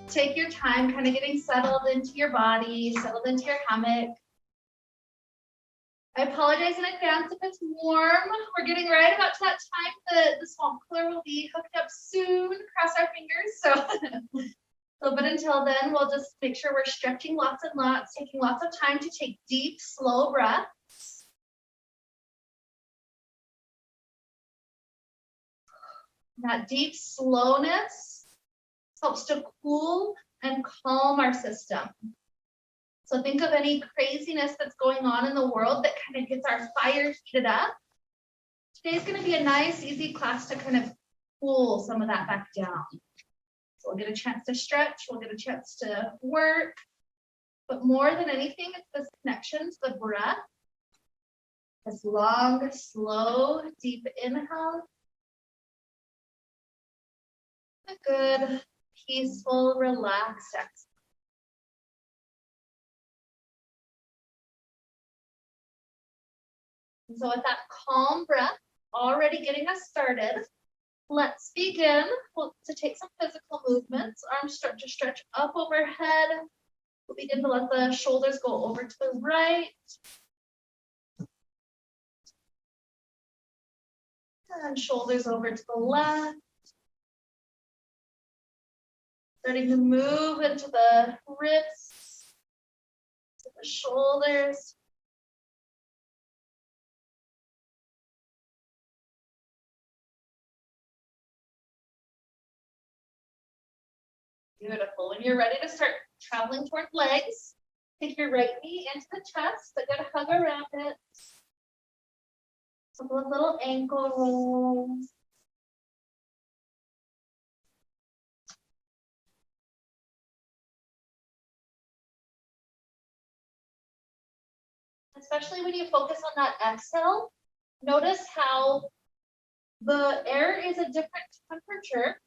Take your time kind of getting settled into your body, settled into your hammock. I apologize in advance if it's warm. We're getting right about to that time. The swamp cooler will be hooked up soon. Cross our fingers. So, but until then, we'll just make sure we're stretching lots and lots, taking lots of time to take deep, slow breaths. That deep slowness helps to cool and calm our system. So think of any craziness that's going on in the world that kind of gets our fire heated up. Today's going to be a nice, easy class to kind of cool some of that back down. So we'll get a chance to stretch, we'll get a chance to work, but more than anything, it's this connection to the breath. This long, slow, deep inhale. A good, peaceful, relaxed exhale. So with that calm breath already getting us started, let's begin to take some physical movements. Arms start to stretch up overhead. We'll begin to let the shoulders go over to the right. And shoulders over to the left. Starting to move into the wrists, to the shoulders. Beautiful. When you're ready to start traveling toward legs, take your right knee into the chest, a good hug around it. Couple of little ankle rolls. Especially when you focus on that exhale, notice how the air is a different temperature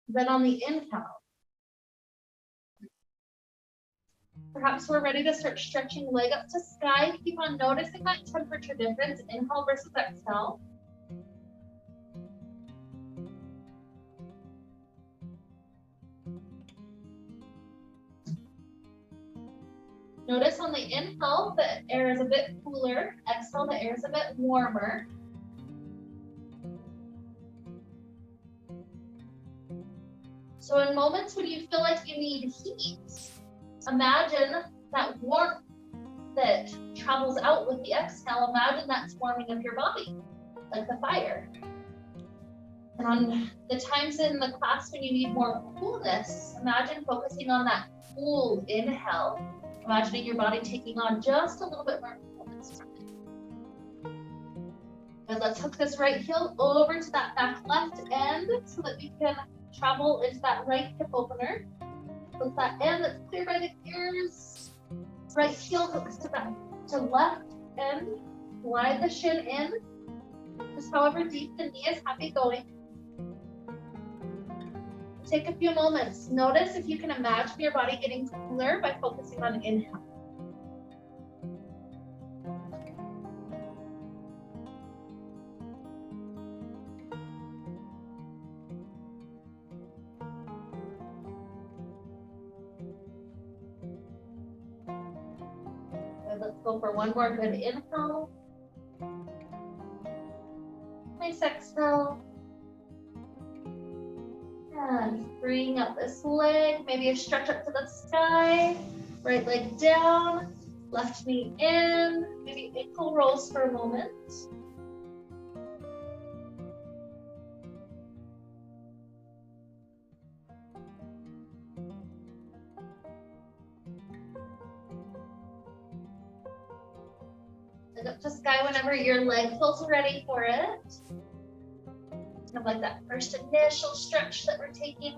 than on the inhale. Perhaps we're ready to start stretching leg up to sky. Keep on noticing that temperature difference, inhale versus exhale. Notice on the inhale, the air is a bit cooler. Exhale, the air is a bit warmer. So in moments when you feel like you need heat, imagine that warmth that travels out with the exhale. Imagine that's warming up your body, like the fire. And on the times in the class when you need more coolness, imagine focusing on that cool inhale. Imagining your body taking on just a little bit more coolness from it. And let's hook this right heel over to that back left end so that we can travel into that right hip opener. With that end that's clear by the ears. Right heel hooks to left end. Slide the shin in. Just however deep the knee is happy going. Take a few moments. Notice if you can imagine your body getting cooler by focusing on inhale. Let's go for one more good inhale. Nice exhale. And freeing up this leg. Maybe a stretch up to the sky. Right leg down. Left knee in. Maybe ankle rolls for a moment. Up to sky whenever your leg feels ready for it. Kind of like that first initial stretch that we're taking.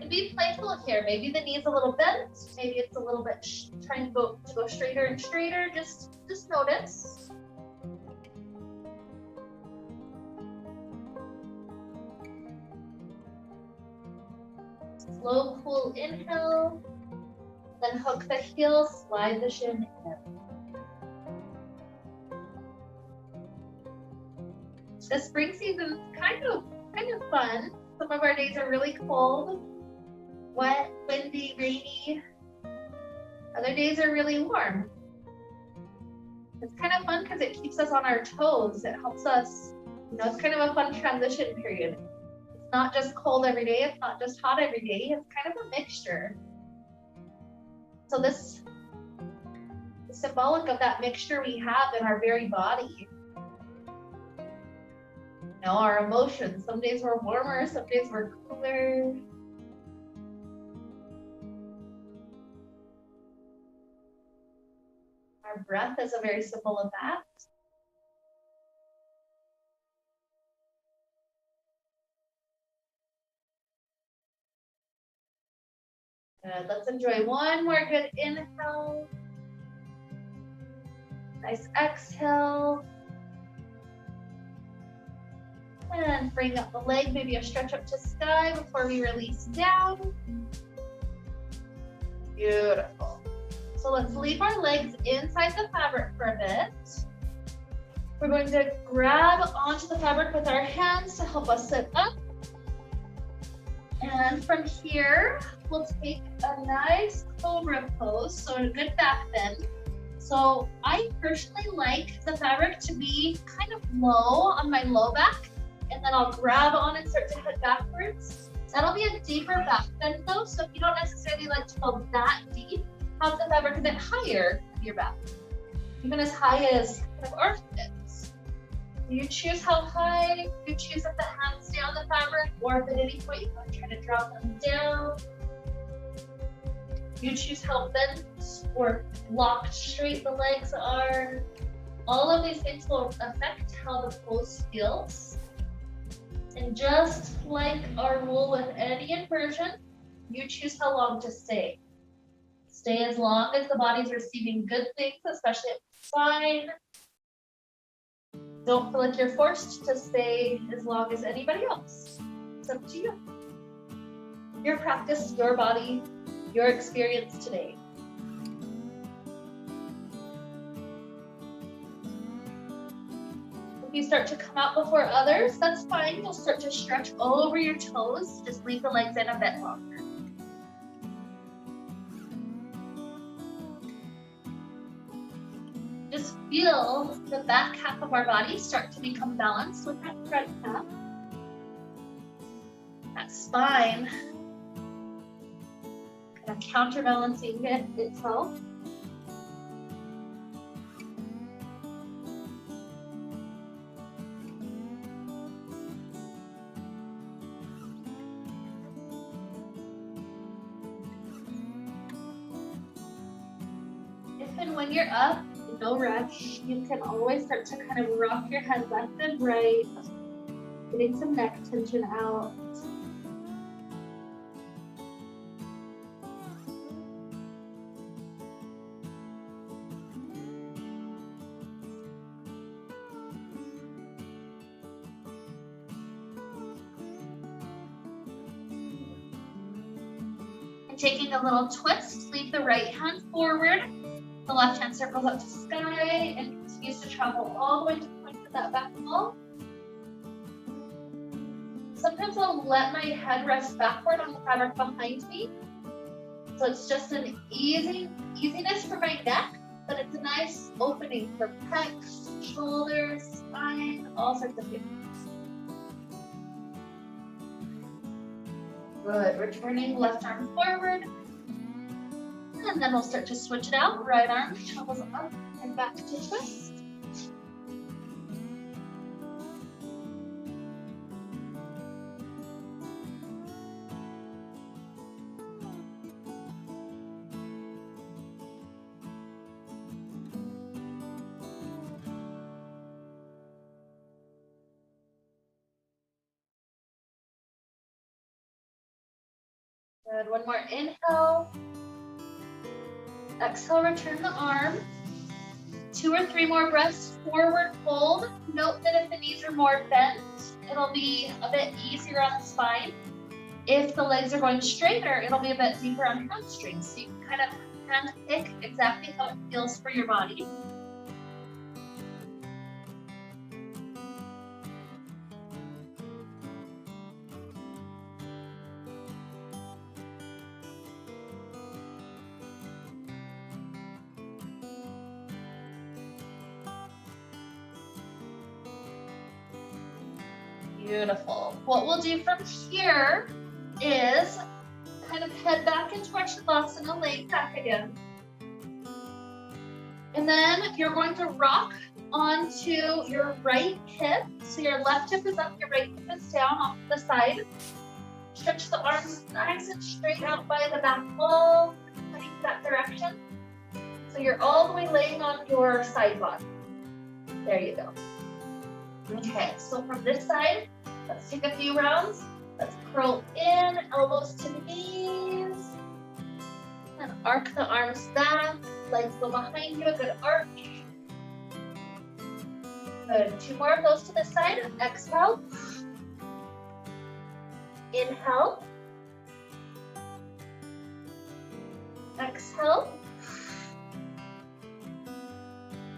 And be playful here. Maybe the knee's a little bent. Maybe it's a little bit trying to go straighter and straighter. Just notice. Slow, cool inhale. Then hook the heel, slide the shin in. The spring season is kind of fun. Some of our days are really cold, wet, windy, rainy. Other days are really warm. It's kind of fun because it keeps us on our toes. It helps us, it's kind of a fun transition period. It's not just cold every day. It's not just hot every day. It's kind of a mixture. So this is symbolic of that mixture we have in our very body. Our emotions. Some days we're warmer, some days we're cooler. Our breath is a very symbol of that. Good. Let's enjoy one more good inhale. Nice exhale. And bring up the leg, maybe a stretch up to sky before we release down. Beautiful. So let's leave our legs inside the fabric for a bit. We're going to grab onto the fabric with our hands to help us sit up. And from here, we'll take a nice cobra pose, so a good back bend. So I personally like the fabric to be kind of low on my low back, and then I'll grab on and start to head backwards. That'll be a deeper back bend though, so if you don't necessarily like to go that deep, have the fabric a bit higher in your back, even as high as kind of armpits. You choose how high, you choose if the hands stay on the fabric, or if at any point you want to try to drop them down. You choose how bent or locked straight the legs are. All of these things will affect how the pose feels. And just like our rule with any inversion, you choose how long to stay. Stay as long as the body's receiving good things, especially at the spine. Don't feel like you're forced to stay as long as anybody else. It's up to you. Your practice, your body, your experience today. If you start to come out before others, that's fine. You'll start to stretch over your toes. Just leave the legs in a bit longer. Just feel the back half of our body start to become balanced with that front half. That spine kind of counterbalancing itself. If and when you're up, no rush. You can always start to kind of rock your head left and right, getting some neck tension out. And taking a little twist, leave the right hand forward. The left hand circles up to sky and continues to travel all the way to the point of that back wall. Sometimes I'll let my head rest backward on the fabric behind me. So it's just an easiness for my neck, but it's a nice opening for pecs, shoulders, spine, all sorts of things. Good, returning left arm forward. And then we'll start to switch it out. Right arm travels up and back to twist. Good, one more inhale. Exhale, return the arm. 2 or 3 more breaths, forward fold. Note that if the knees are more bent, it'll be a bit easier on the spine. If the legs are going straighter, it'll be a bit deeper on hamstrings. So you can kind of hand pick exactly how it feels for your body. Beautiful. What we'll do from here is kind of head back into our Shavasana, laying back again. And then you're going to rock onto your right hip. So your left hip is up, your right hip is down off the side. Stretch the arms nice and straight out by the back wall, heading that direction. So you're all the way laying on your side body. There you go. Okay, so from this side, let's take a few rounds. Let's curl in, elbows to knees. And arc the arms back, legs go behind you, a good arch. Good, 2 more of those to this side. Exhale. Inhale. Exhale.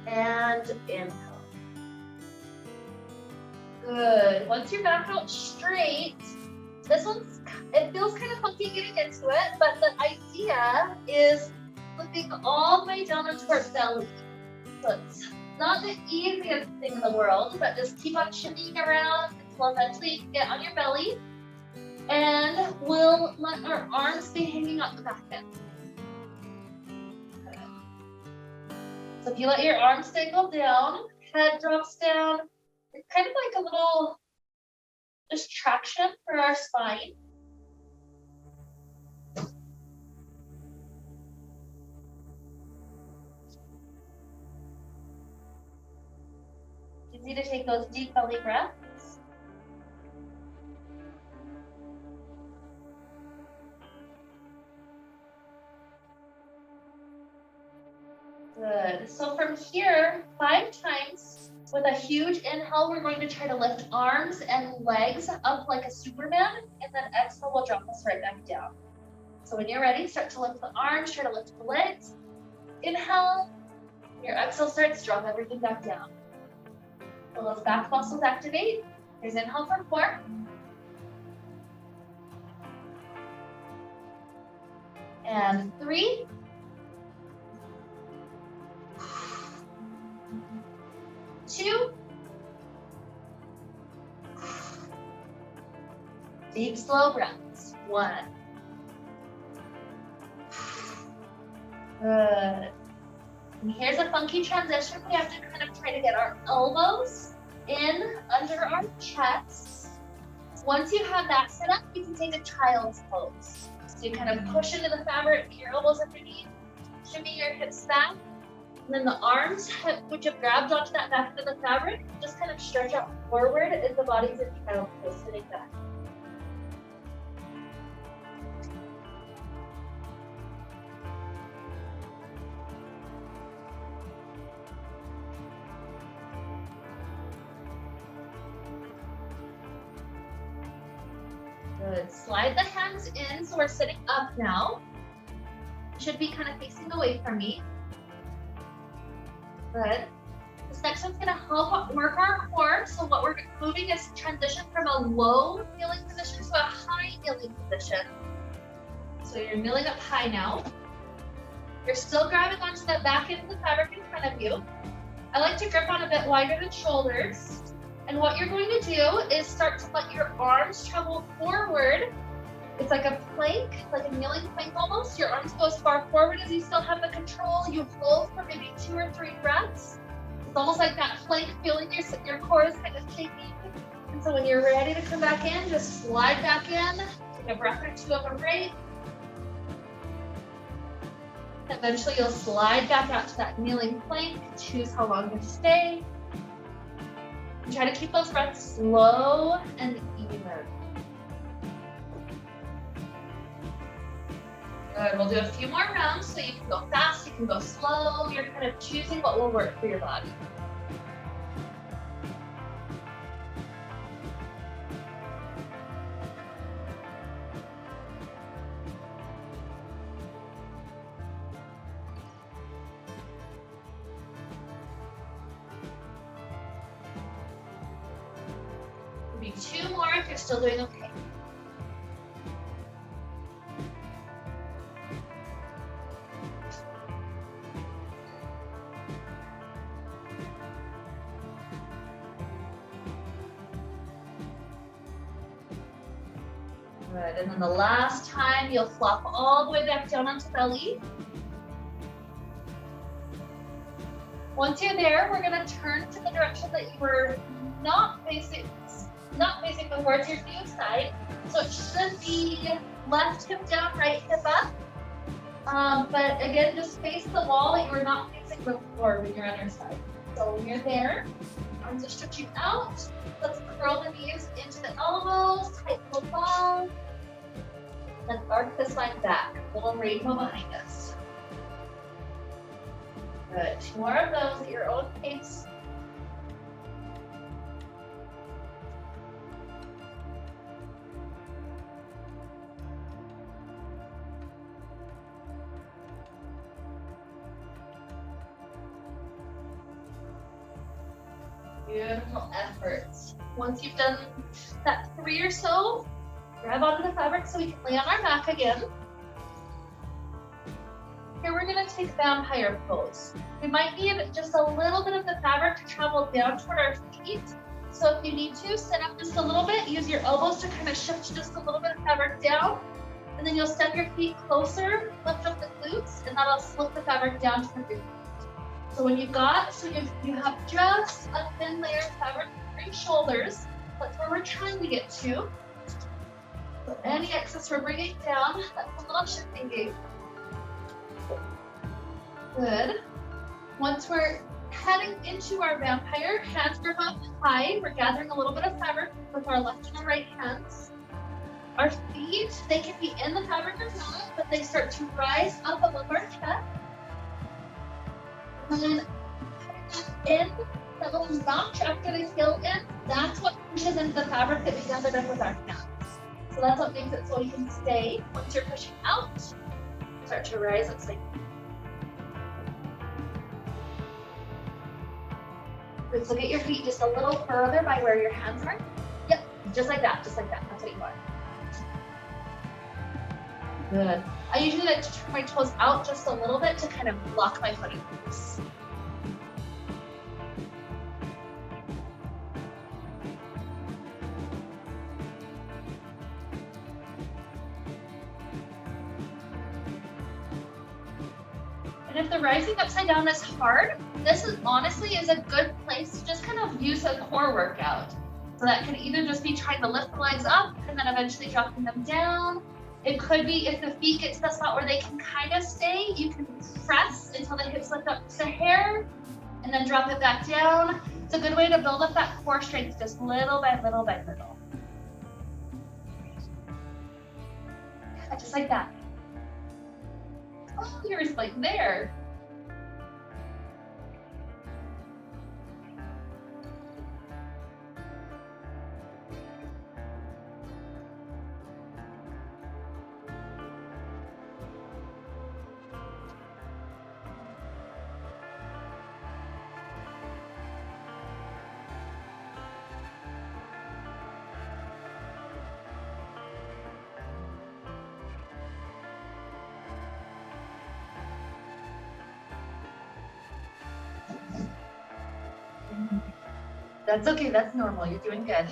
And inhale. Good. Once you're back out straight, this one's, it feels kind of funky getting into it, but the idea is flipping all the way down onto our belly. So it's not the easiest thing in the world, but just keep on shimmying around until eventually you can get on your belly. And we'll let our arms be hanging out the back end. So if you let your arms dangle down, head drops down, it's kind of like a little just traction for our spine. Easy to take those deep belly breaths. Good. So from here, 5 times with a huge inhale, we're going to try to lift arms and legs up like a Superman, and then exhale will drop us right back down. So when you're ready, start to lift the arms, try to lift the legs. Inhale. Your exhale starts, drop everything back down. So those back muscles activate. Here's inhale for 4. And 3. 2. Deep, slow breaths. 1. Good. And here's a funky transition. We have to kind of try to get our elbows in under our chests. Once you have that set up, you can take a child's pose. So you kind of push into the fabric, get your elbows underneath, shimmy your hips back. And then the arms, which have grabbed onto that back of the fabric, just kind of stretch out forward as the body's in child's pose, sitting back. Good. Slide the hands in, so we're sitting up now. Should be kind of facing away from me. Good. This next one's gonna help work our core. So what we're moving is transition from a low kneeling position to a high kneeling position. So you're kneeling up high now. You're still grabbing onto that back end of the fabric in front of you. I like to grip on a bit wider than shoulders. And what you're going to do is start to let your arms travel forward. It's like a plank, like a kneeling plank almost. Your arms go as far forward as you still have the control. You hold for maybe 2 or 3 breaths. It's almost like that plank, feeling your core is kind of shaking. And so when you're ready to come back in, just slide back in. Take a breath or 2 of a break. Eventually you'll slide back out to that kneeling plank. Choose how long to stay. And try to keep those breaths slow and even. Good, we'll do a few more rounds, so you can go fast, you can go slow. You're kind of choosing what will work for your body. Maybe 2 more if you're still doing okay. Good, and then the last time you'll flop all the way back down onto belly. Once you're there, we're gonna turn to the direction that you were not facing before. It's your new side. So it should be left hip down, right hip up. But again, just face the wall that you were not facing before when you're on your side. So when you're there, arms are stretching out. Let's curl the knees into the elbows, tighten the ball. Then arc the spine back. Little rainbow behind us. Good. 2 more of those at your own pace. Beautiful efforts. Once you've done that 3 or so, grab onto the fabric so we can lay on our back again. Here we're gonna take vampire pose. We might need just a little bit of the fabric to travel down toward our feet. So if you need to, sit up just a little bit, use your elbows to kind of shift just a little bit of fabric down. And then you'll step your feet closer, lift up the glutes, and that'll slip the fabric down to the feet. So when you have just a thin layer of fabric for your shoulders. That's where we're trying to get to. So any excess we're bringing down, that's a little shifting gait. Good. Once we're heading into our vampire, hands are up high. We're gathering a little bit of fabric with our left and our right hands. Our feet, they can be in the fabric or not, but they start to rise up above our chest. And then in, that little notch after the heel in, that's what pushes into the fabric that we gathered up with our hands. So that's what makes it so you can stay. Once you're pushing out, start to rise up slightly. Good, so get your feet just a little further by where your hands are. Yep, just like that, just like that. That's what you want. Good. I usually like to turn my toes out just a little bit to kind of block my foot in place. And if the rising upside down is hard, this is honestly a good place to just kind of use a core workout. So that can either just be trying to lift the legs up and then eventually dropping them down. It could be if the feet get to the spot where they can kind of stay, you can press until the hips lift up to the hair and then drop it back down. It's a good way to build up that core strength just little by little by little. Just like that. Oh, yours like there. That's okay, that's normal, you're doing good.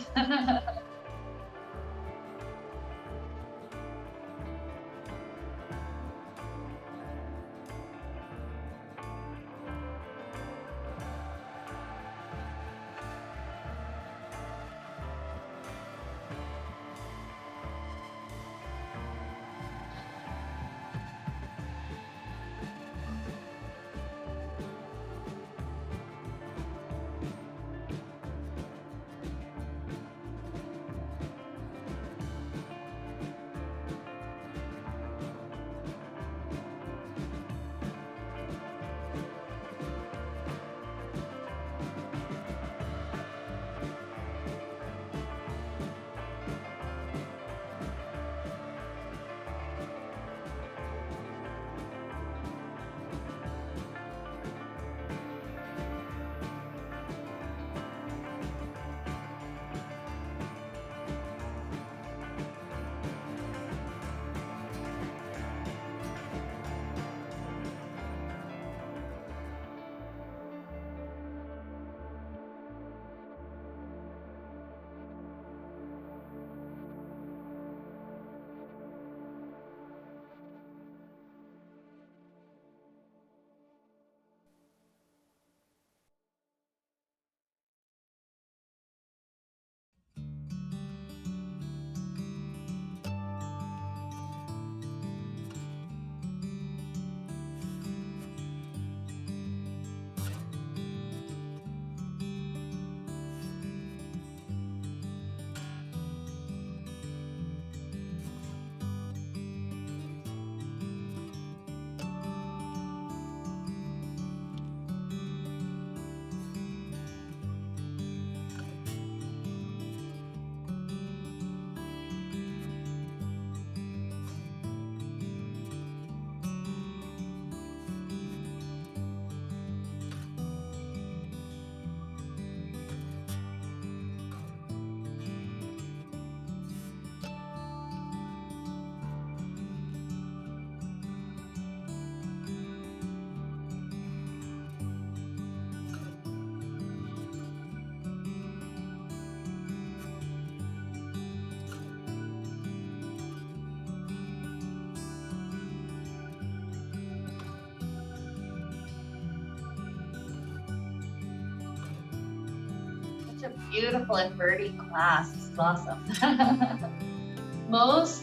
such a beautiful inverting class. This is awesome.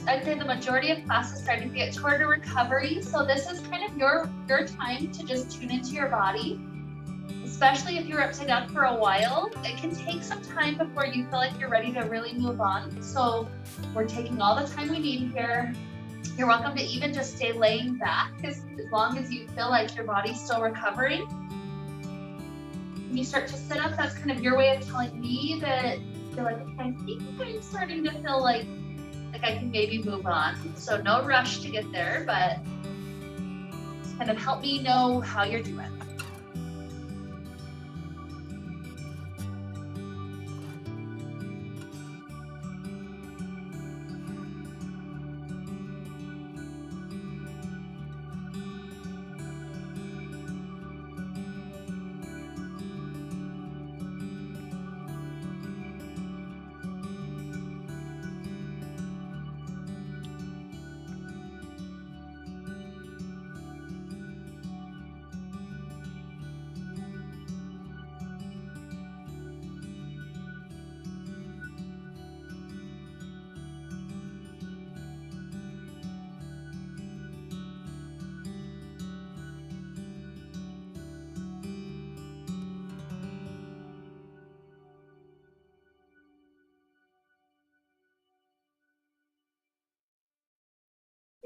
I'd say the majority of classes starting to get toward a recovery. So this is kind of your time to just tune into your body. Especially if you're upside down for a while, it can take some time before you feel like you're ready to really move on. So we're taking all the time we need here. You're welcome to even just stay laying back as long as you feel like your body's still recovering. When you start to sit up, that's kind of your way of telling me that you're like, okay, I think I'm starting to feel like I can maybe move on. So no rush to get there, but just kind of help me know how you're doing.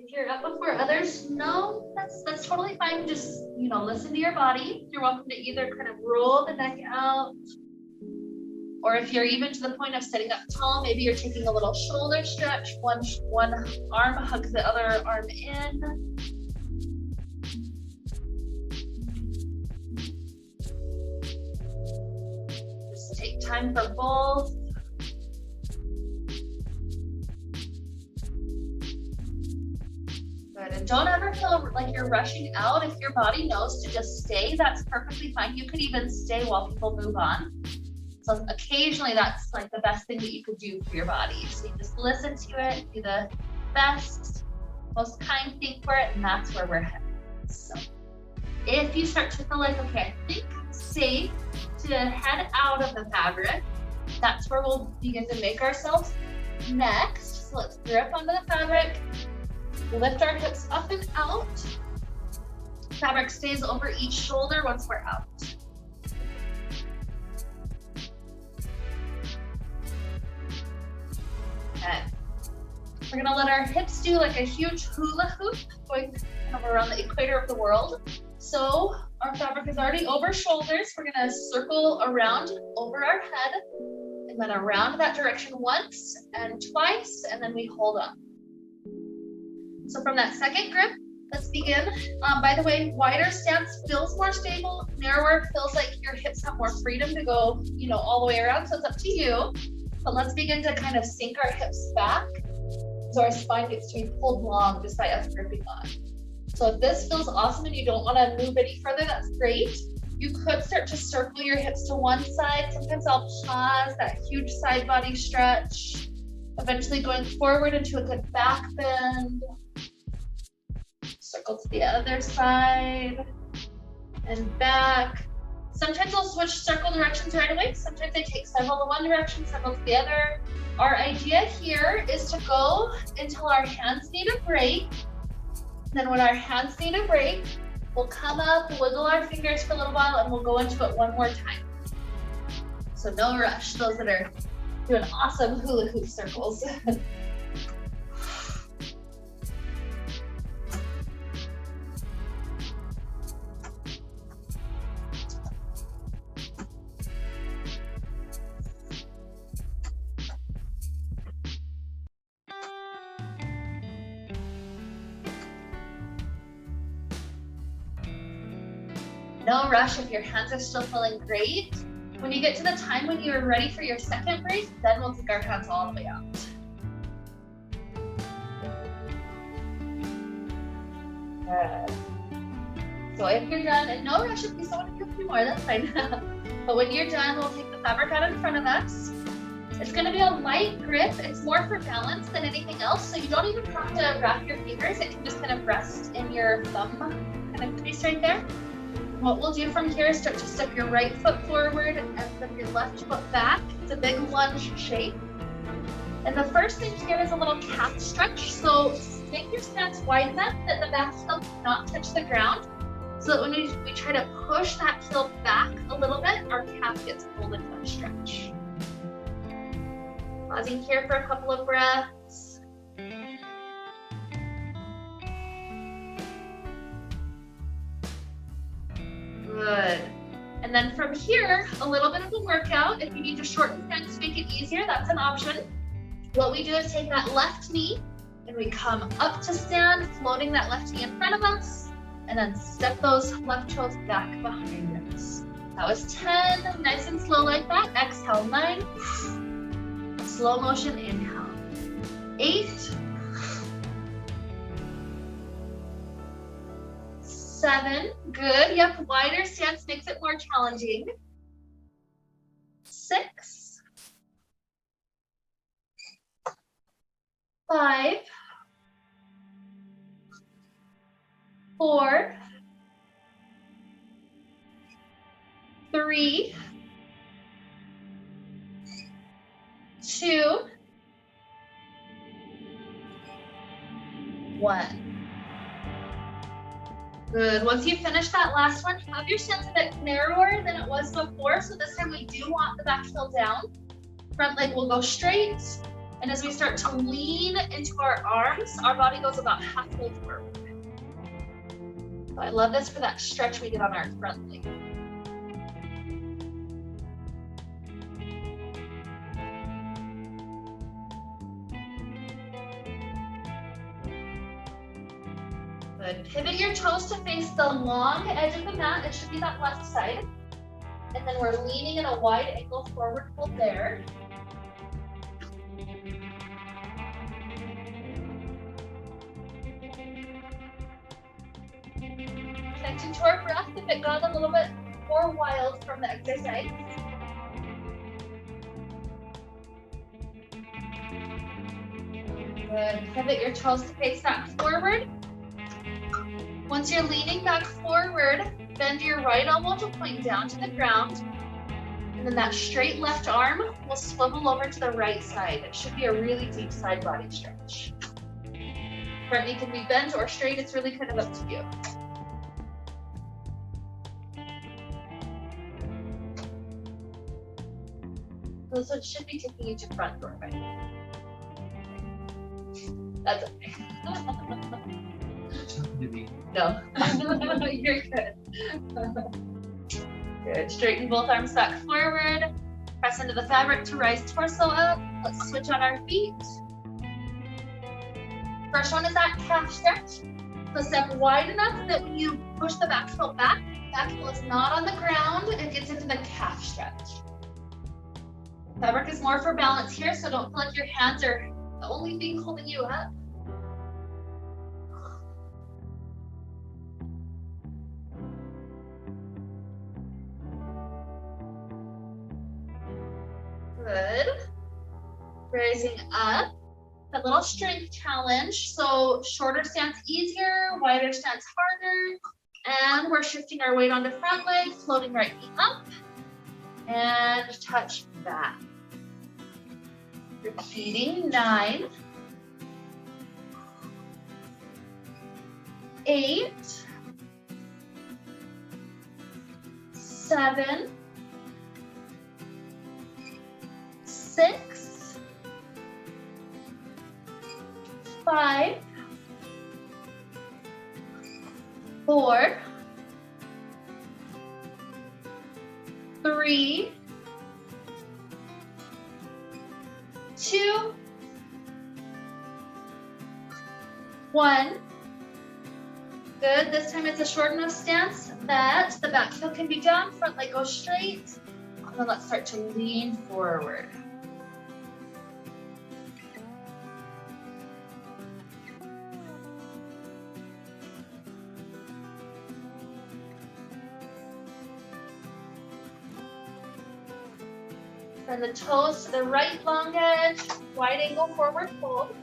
If you're up before others, no, that's totally fine. Just, listen to your body. You're welcome to either kind of roll the neck out, or if you're even to the point of sitting up tall, maybe you're taking a little shoulder stretch. One arm hugs the other arm in. Just take time for both. And don't ever feel like you're rushing out. If your body knows to just stay, that's perfectly fine. You could even stay while people move on. So occasionally that's like the best thing that you could do for your body. So you just listen to it, do the best, most kind thing for it, and that's where we're headed. So if you start to feel like, okay, I think it's safe to head out of the fabric, that's where we'll begin to make ourselves next. So let's grip onto the fabric. Lift our hips up and out. Fabric stays over each shoulder once we're out. Okay. We're gonna let our hips do like a huge hula hoop going kind of around the equator of the world. So our fabric is already over shoulders. We're gonna circle around over our head and then around that direction once and twice, and then we hold on. So from that second grip, let's begin. By the way, wider stance feels more stable. Narrower feels like your hips have more freedom to go, all the way around. So it's up to you. But let's begin to kind of sink our hips back so our spine gets to be pulled long just by us gripping on. So if this feels awesome and you don't want to move any further, that's great. You could start to circle your hips to one side. Sometimes I'll pause, that huge side body stretch, eventually going forward into a good back bend. Circle to the other side and back. Sometimes I'll switch circle directions right away. Sometimes I take several to one direction, several to the other. Our idea here is to go until our hands need a break. Then when our hands need a break, we'll come up, wiggle our fingers for a little while, and we'll go into it one more time. So no rush, those that are doing awesome hula hoop circles. No rush if your hands are still feeling great. When you get to the time when you're ready for your second break, then we'll take our hands all the way out. Good. So if you're done, and no rush if you still want to do a few more, that's fine. But when you're done, we'll take the fabric out in front of us. It's going to be a light grip. It's more for balance than anything else. So you don't even have to wrap your fingers. It can just kind of rest in your thumb kind of crease right there. What we'll do from here is start to step your right foot forward and then your left foot back. It's a big lunge shape. And the first thing here is a little calf stretch. So make your stance wide enough that the back heel cannot touch the ground. So that when we try to push that heel back a little bit, our calf gets pulled into a stretch. Pausing here for a couple of breaths. Good. And then from here, a little bit of a workout. If you need to shorten stance to make it easier, that's an option. What we do is take that left knee and we come up to stand, floating that left knee in front of us, and then step those left toes back behind us. That was 10, nice and slow like that. Exhale, 9. Slow motion inhale. 8. 7, good. Yep, wider stance makes it more challenging. 6. 5. 4. 3. 2. 1. Good. Once you finish that last one, have your stance a bit narrower than it was before. So this time we do want the back heel down. Front leg will go straight. And as we start to lean into our arms, our body goes about halfway forward. So I love this for that stretch we did on our front leg. Good. Pivot your toes to face the long edge of the mat. It should be that left side. And then we're leaning in a wide angle forward fold there. Connecting to our breath if it got a little bit more wild from the exercise. Good. Pivot your toes to face that forward. Once you're leaning back forward, bend your right elbow to point down to the ground. And then that straight left arm will swivel over to the right side. It should be a really deep side body stretch. Front knee can be bent or straight. It's really kind of up to you. So it should be taking you to front doorway. That's okay. No, you're good. Good. Straighten both arms back forward. Press into the fabric to rise torso up. Let's switch on our feet. First one is that calf stretch. So step wide enough that when you push the back heel back is not on the ground. It gets into the calf stretch. Fabric is more for balance here, so don't feel like your hands are the only thing holding you up. Good. Rising up. A little strength challenge. So shorter stance easier, wider stance harder. And we're shifting our weight onto front leg, floating right knee up. And touch back. Repeating 9, 8, 7, 6, 5, 4, 3, 2, 1. Good. This time it's a short enough stance that the back heel can be down, front leg goes straight. And then let's start to lean forward. Turn the toes to the right long edge, wide angle forward fold.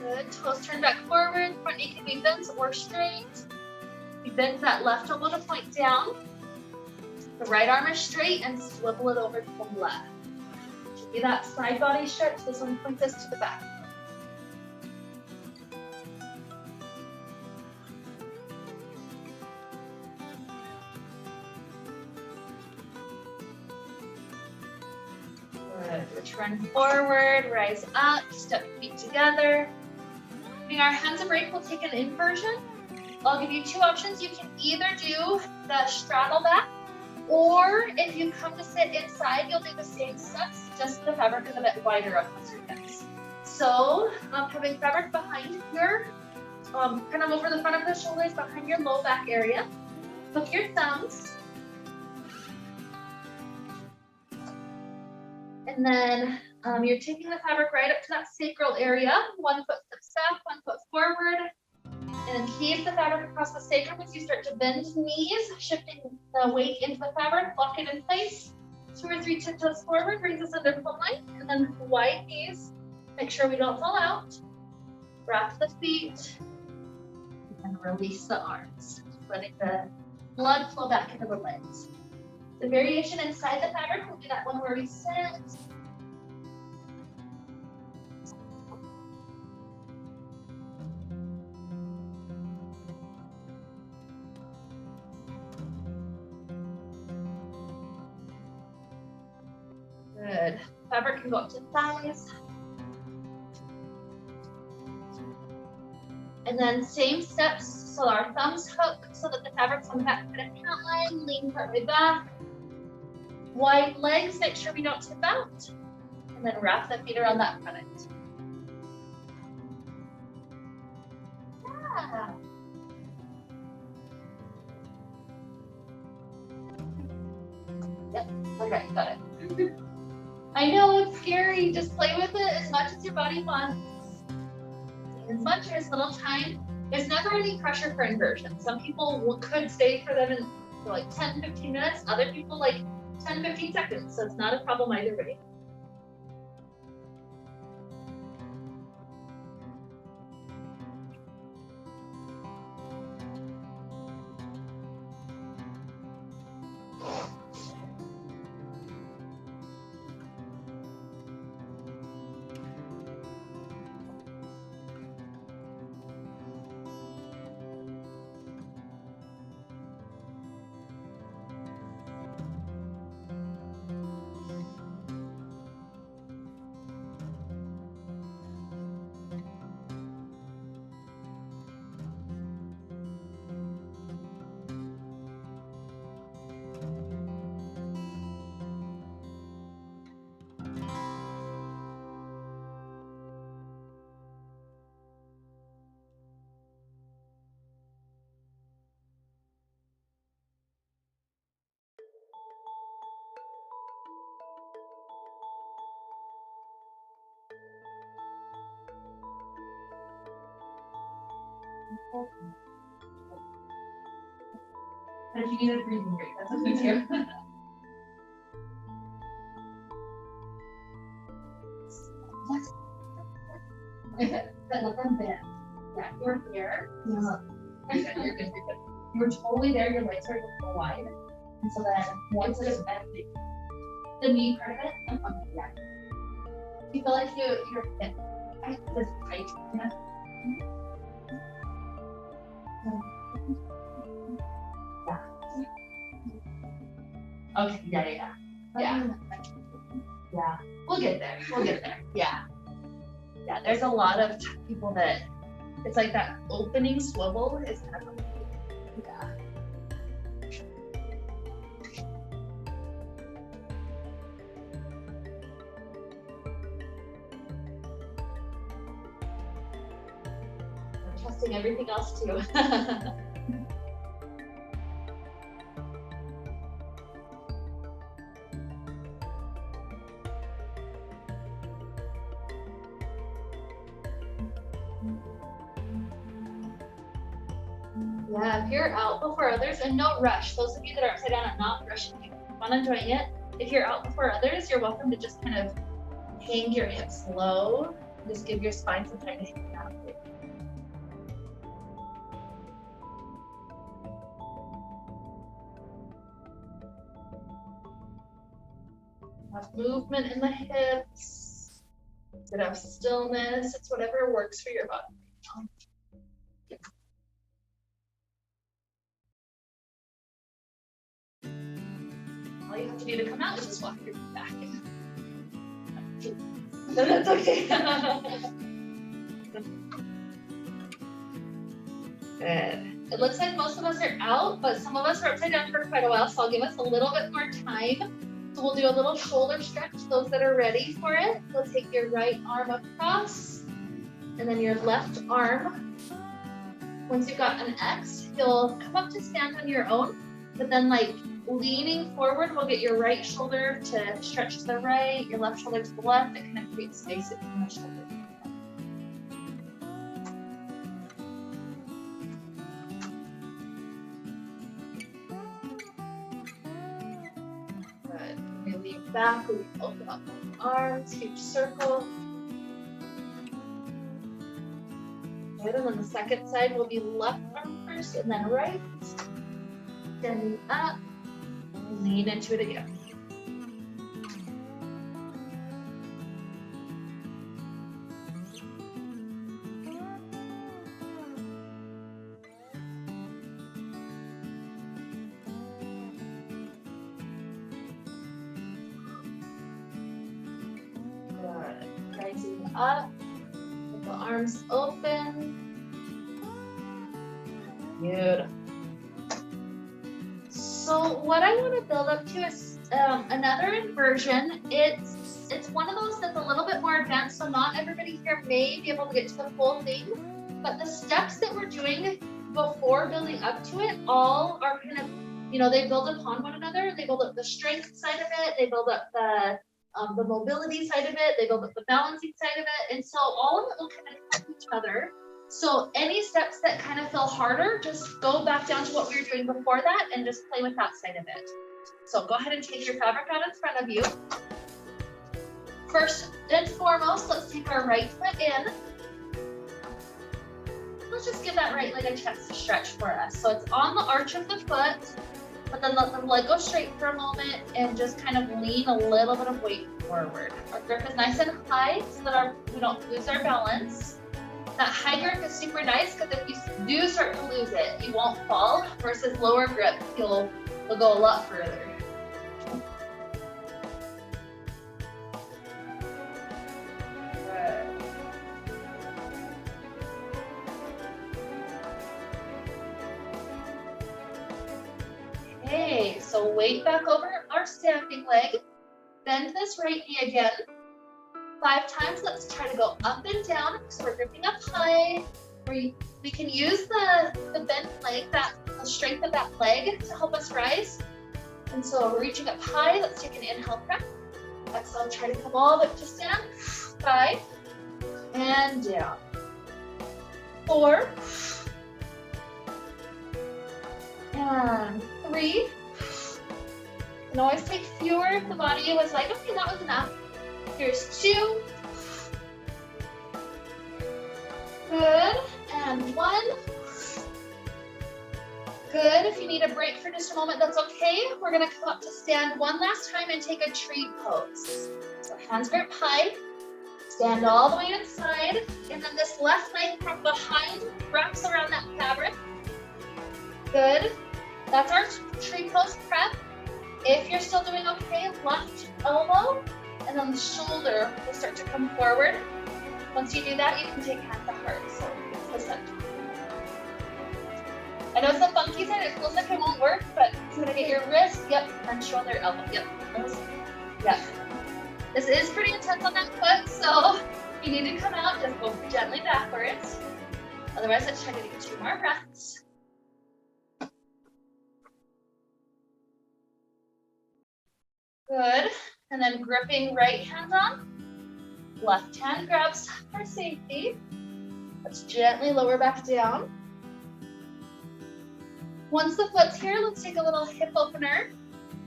Good. Toes turn back forward. Front knee can be bent or straight. You bend that left elbow to point down. The right arm is straight and swivel it over to the left. Should be that side body stretch. This one points us to the back. Good. Return forward, rise up, step feet together. Giving our hands a break, we'll take an inversion. I'll give you two options. You can either do the straddle back, or if you come to sit inside, you'll do the same steps, just the fabric is a bit wider across your hips. So, having fabric behind your, kind of over the front of the shoulders, behind your low back area. Hook your thumbs. And then you're taking the fabric right up to that sacral area. 1 foot steps back, 1 foot forward. And then keep the fabric across the sacrum as you start to bend knees, shifting the weight into the fabric, lock it in place. 2 or 3 tiptoes forward, brings us under plumb line, and then wide knees. Make sure we don't fall out. Wrap the feet, and release the arms. Letting the blood flow back into the legs. The variation inside the fabric will be that one where we sit. Good. Fabric can go up to thighs. And then same steps, so our thumbs hook so that the fabric's on the back foot and count line, lean partway back. Wide legs, make sure we don't tip out. And then wrap the feet around that front end. Yeah. Yep, okay, got it. I know it's scary, just play with it as much as your body wants. As much or as little time. There's never any pressure for inversion. Some people could stay for them for like 10-15 minutes, other people like 10-15 seconds, so it's not a problem either way. But if you need a breathing break, that's okay too. Let them bend. Yeah, you're here. Yeah. You're good, you're good, you're good. You're totally there, your legs are a little wide. And so then once it's bending, the knee part of it, yeah. You feel like you're fit. This tight. Yeah. Okay, yeah. Yeah, we'll get there, yeah. Yeah, there's a lot of people that, it's like that opening swivel is kind of, yeah. I'm trusting everything else too. Yeah, if you're out before others, and no rush. Those of you that are upside down, I'm not rushing you. I'm enjoying it. If you're out before others, you're welcome to just kind of hang your hips low. Just give your spine some time to hang out. Have movement in the hips. Good have stillness. It's whatever works for your body. All you have to do to come out is just walk your feet back. That's okay. Good. It looks like most of us are out, but some of us are upside down for quite a while, so I'll give us a little bit more time. So we'll do a little shoulder stretch. Those that are ready for it, you'll take your right arm across, and then your left arm. Once you've got an X, you'll come up to stand on your own, but then like leaning forward, we'll get your right shoulder to stretch to the right, your left shoulder to the left. It kind of creates space between the shoulders. Good. We lean back, we open up both arms, huge circle. Good, and then the second side will be left arm first and then right. Standing up. Lean into it again. Good. Rising up with the arms open. Beautiful. So what I want to build up to is another inversion. It's one of those that's a little bit more advanced, so not everybody here may be able to get to the full thing. But the steps that we're doing before building up to it all are kind of, they build upon one another. They build up the strength side of it. They build up the mobility side of it. They build up the balancing side of it. And so all of it will kind of help each other. So any steps that kind of feel harder, just go back down to what we were doing before that and just play with that side of it. So go ahead and take your fabric out in front of you. First and foremost, let's take our right foot in. Let's just give that right leg a chance to stretch for us. So it's on the arch of the foot, but then let the leg go straight for a moment and just kind of lean a little bit of weight forward. Our grip is nice and high so that we don't lose our balance. That high grip is super nice because if you do start to lose it, you won't fall, versus lower grip, you'll go a lot further. Good. Okay, so weight back over our standing leg. Bend this right knee again. 5 times, let's try to go up and down. So we're gripping up high. We can use the bent leg, the strength of that leg to help us rise. And so we're reaching up high. Let's take an inhale breath. Exhale, try to come all the way to stand. 5 and down. 4 and 3. You can always take fewer if the body was like, okay, that was enough. Here's 2. Good. And 1. Good. If you need a break for just a moment, that's okay. We're going to come up to stand one last time and take a tree pose. So hands grip high. Stand all the way inside. And then this left leg from behind wraps around that fabric. Good. That's our tree pose prep. If you're still doing okay, left elbow. And then the shoulder will start to come forward. Once you do that, you can take hand to heart. So it's the center. I know it's a funky side. It feels like it won't work, but it's going to get your wrist, yep, and shoulder, elbow, yep. Yep. This is pretty intense on that foot, so if you need to come out, just go gently backwards. Otherwise, let's try to do 2 more breaths. Good. And then gripping right hand on, left hand grabs for safety. Let's gently lower back down. Once the foot's here, let's take a little hip opener.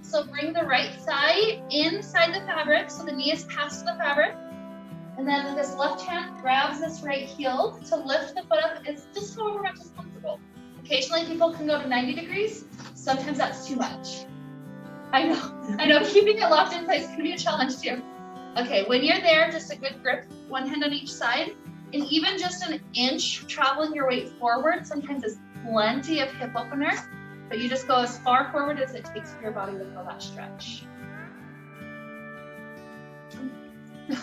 So bring the right thigh inside the fabric, so the knee is past the fabric. And then this left hand grabs this right heel to lift the foot up. It's just however much is comfortable. Occasionally people can go to 90 degrees. Sometimes that's too much. I know, keeping it locked in place can be a challenge too. Okay, when you're there, just a good grip, one hand on each side, and even just an inch traveling your weight forward sometimes is plenty of hip opener, but you just go as far forward as it takes for your body to feel that stretch.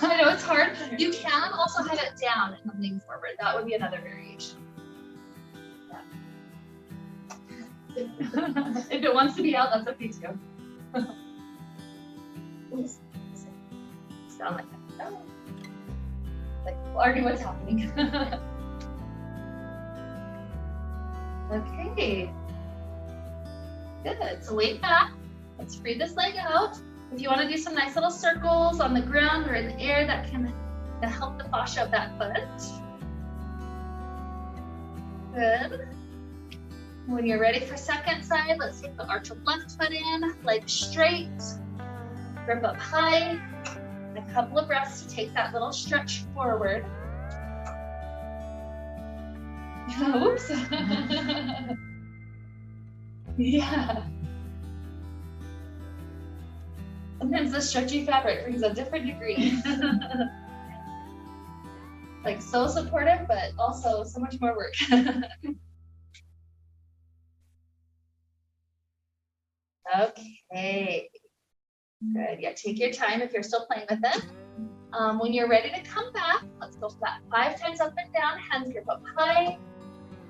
I know it's hard. You can also have it down and lean forward. That would be another variation. Yeah. If it wants to be out, that's okay too. Sound like that. Oh. Like already what's happening. Okay. Good. So weight back. Let's free this leg out. If you want to do some nice little circles on the ground or in the air, that can help the fascia of that foot. Good. When you're ready for second side, let's take the arch of left foot in, leg straight, grip up high, and a couple of breaths to take that little stretch forward. Oops. Yeah. Sometimes the stretchy fabric brings a different degree. Like so supportive, but also so much more work. Okay. Good. Yeah, take your time if you're still playing with it. When you're ready to come back, let's go for that 5 times up and down. Hands grip up high.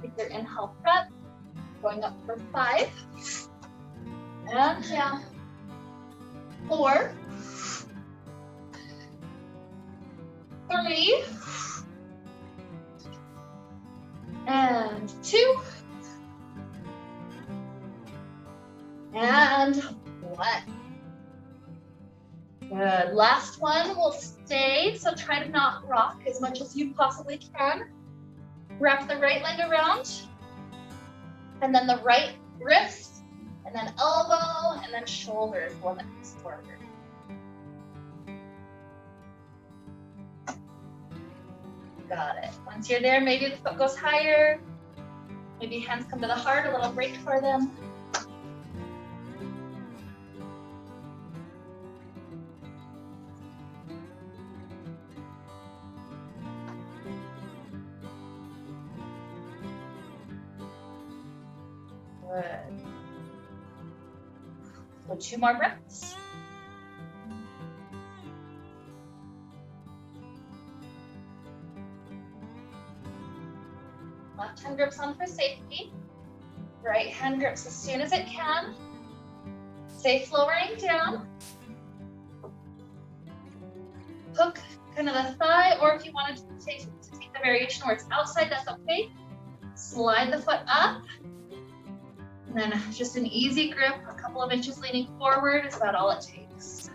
Take your inhale prep. Going up for 5. And down. 4. 3. And 2. And 1. Good. Last one will stay, so try to not rock as much as you possibly can. Wrap the right leg around, and then the right wrist, and then elbow, and then shoulder is the one that comes forward. Got it. Once you're there, maybe the foot goes higher. Maybe hands come to the heart, a little break for them. Good. So 2 more breaths. Left hand grips on for safety. Right hand grips as soon as it can. Safe lowering down. Hook kind of the thigh, or if you wanted to take the variation where it's outside, that's okay. Slide the foot up. And then just an easy grip, a couple of inches leaning forward is about all it takes.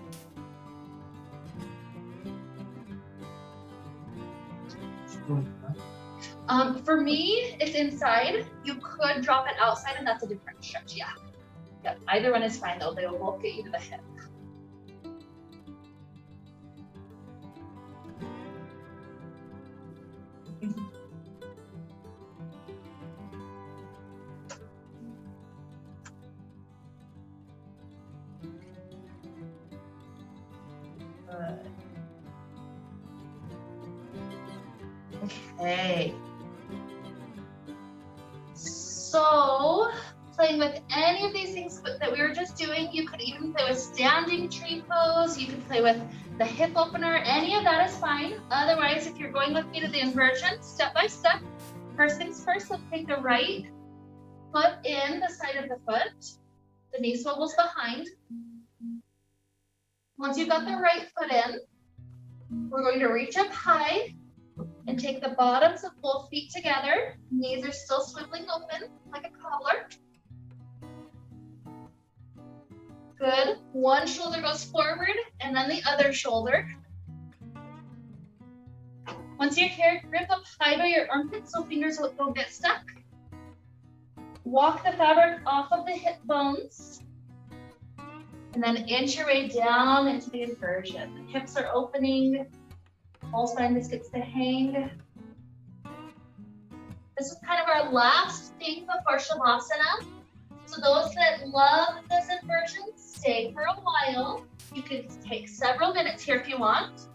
For me, it's inside. You could drop it outside and that's a different stretch, yeah. Yep, either one is fine though, they will both get you to the hip. Okay. So, playing with any of these things that we were just doing, you could even play with standing tree pose, you could play with the hip opener, any of that is fine. Otherwise, if you're going with me to the inversion, step by step, first things first, let's take the right foot in the side of the foot, the knee swivels behind. Once you've got the right foot in, we're going to reach up high and take the bottoms of both feet together. Knees are still swiveling open like a cobbler. Good. One shoulder goes forward and then the other shoulder. Once you're here, grip up high by your armpits so fingers don't get stuck. Walk the fabric off of the hip bones. And then inch your way down into the inversion. The hips are opening. Whole spine just gets to hang. This is kind of our last thing before Shavasana. So those that love this inversion, stay for a while. You can take several minutes here if you want.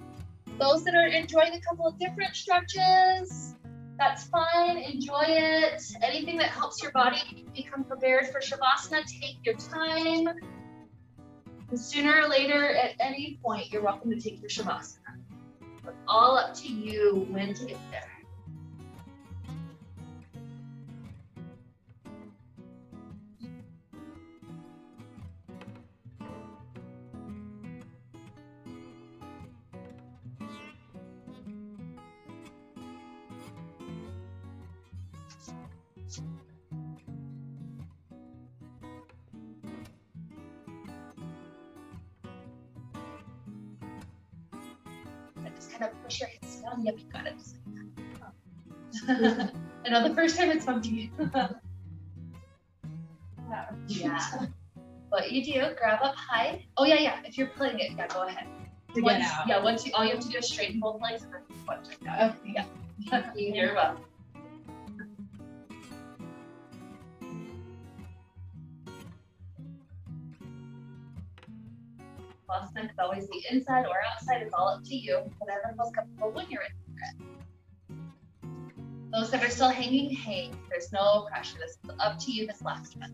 Those that are enjoying a couple of different stretches, that's fine, enjoy it. Anything that helps your body become prepared for Shavasana, take your time. And sooner or later, at any point, you're welcome to take your Shavasana. But all up to you when to get there. Just kind of push your hips down. Yep, you got it. I know the first time it's bumpy. Yeah. What you do, grab up high. Oh yeah. If you're playing it, yeah, go ahead. Get out. Yeah, all you have to do is straighten both legs and then punch like that. Okay. Yeah. Thank you. You're welcome. Shavasana could always be inside or outside. It's all up to you. Whatever feels comfortable when you're in it. Those that are still hanging, hang. There's no pressure. This is up to you this last one.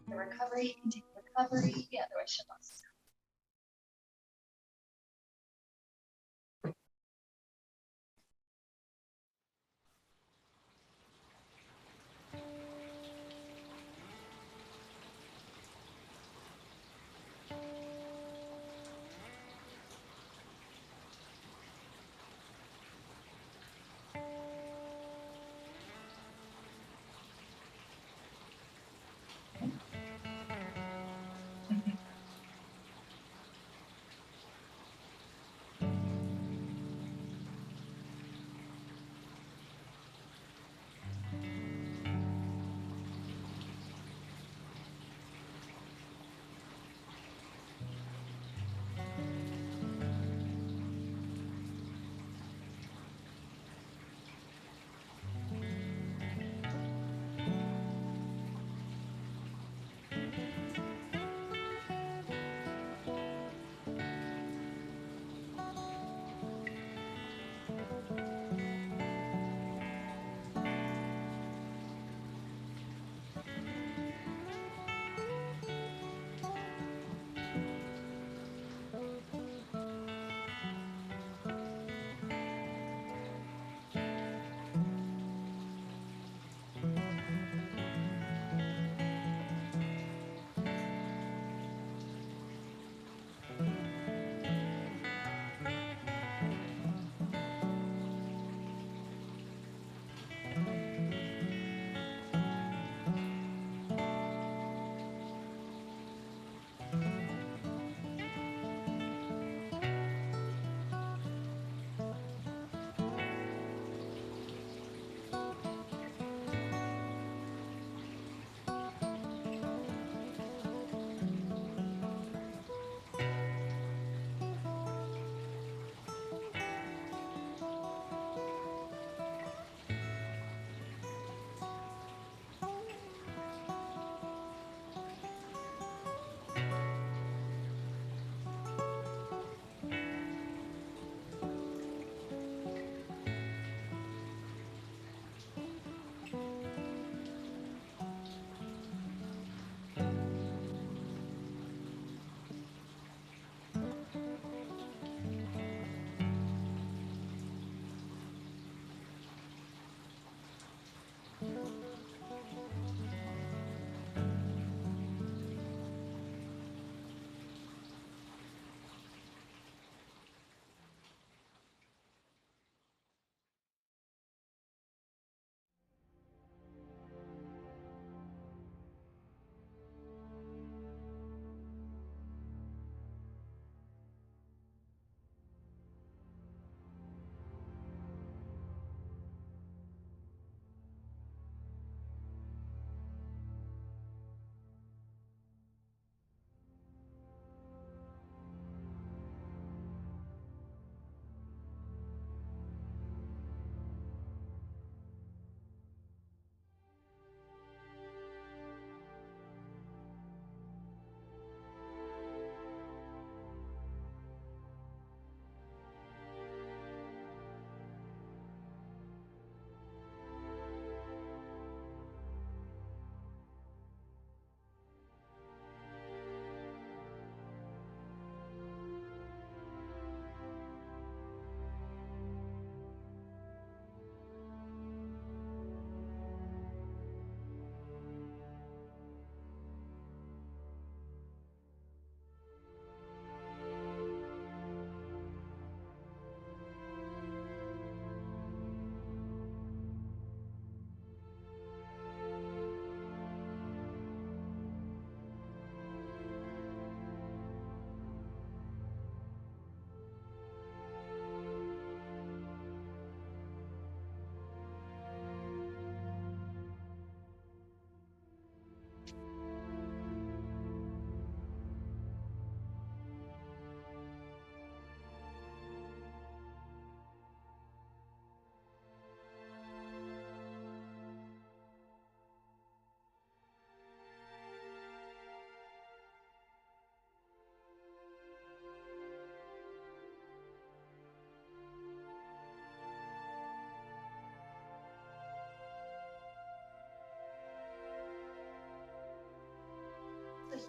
The recovery, you can take recovery. Yeah, the right Shavasana.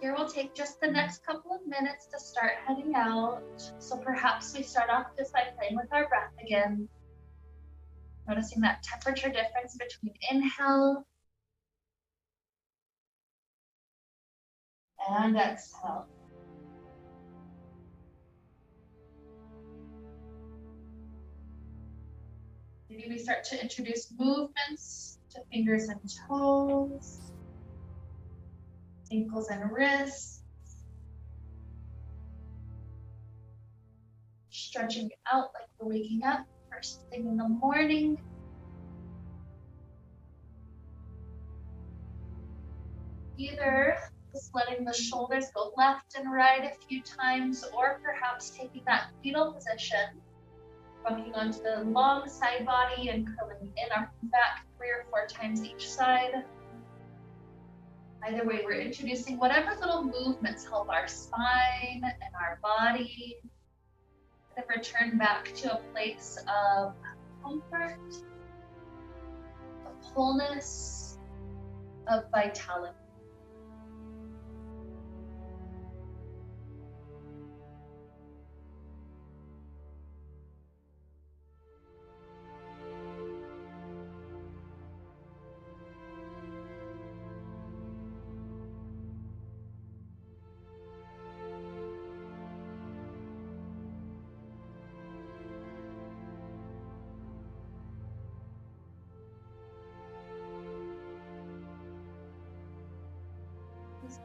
Here we'll take just the next couple of minutes to start heading out. So perhaps we start off just by playing with our breath again. Noticing that temperature difference between inhale and exhale. Maybe we start to introduce movements to fingers and toes, ankles and wrists, stretching out like we're waking up first thing in the morning. Either just letting the shoulders go left and right a few times, or perhaps taking that fetal position, rocking onto the long side body and curling in our back 3 or 4 times each side. Either way, we're introducing whatever little movements help our spine and our body. Then return back to a place of comfort, of wholeness, of vitality.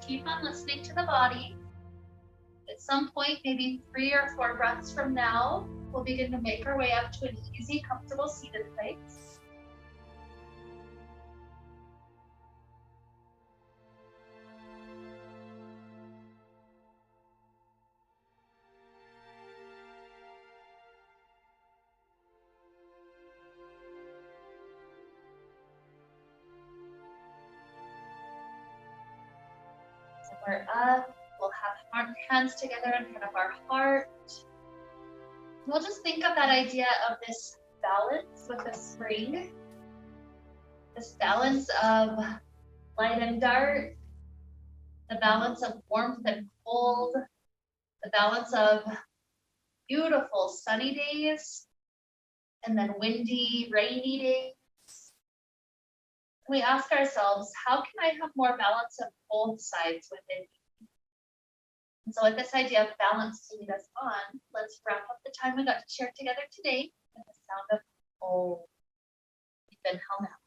Keep on listening to the body. At some point, maybe 3 or 4 breaths from now, we'll begin to make our way up to an easy, comfortable seated place. We're up, we'll have our hands together in front of our heart. We'll just think of that idea of this balance with a spring. This balance of light and dark, the balance of warmth and cold, the balance of beautiful sunny days, and then windy, rainy days. We ask ourselves, how can I have more balance of both sides within me? And so with this idea of balance to lead us on, let's wrap up the time we got to share together today with the sound of Om. Deep inhale now.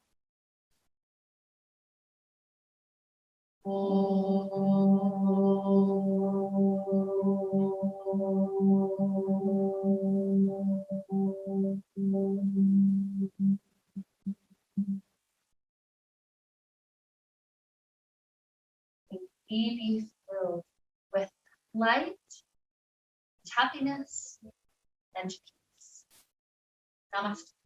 Be filled with light, happiness, and peace. Namaste.